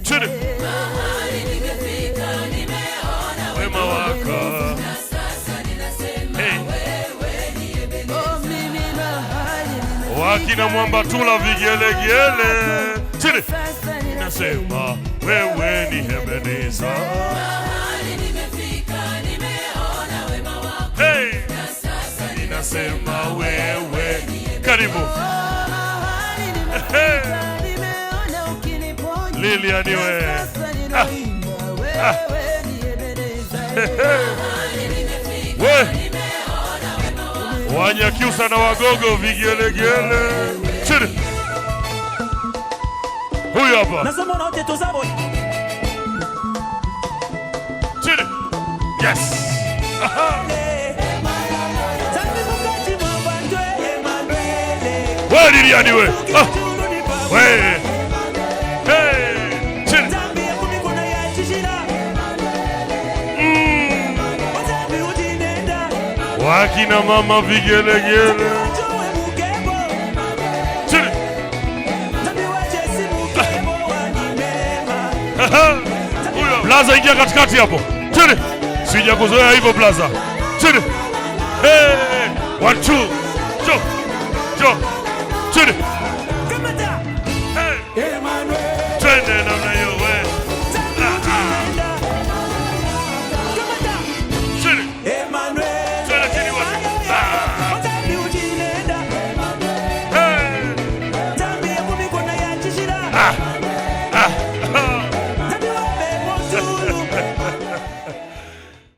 Chini. Wema wako. Wakina Mwamba Tula vigelegele. Chini. Nasema wewe ni Ebeneza. Hey. Ninasema wewe. Karibu. Hey. Lilian we. We. Wanyakyusa na Wagogo vigelegele. Chini. Huyu hapa. Chini. Yes. Aha. We Lilian we. We. Hey. Chini. Wakina mama vigelegele. Chini. Blaza ingia katikati hapo. Chini. Sija kuzoea hivyo Blaza. Chini. Hey. 1 2. Jo. Jo.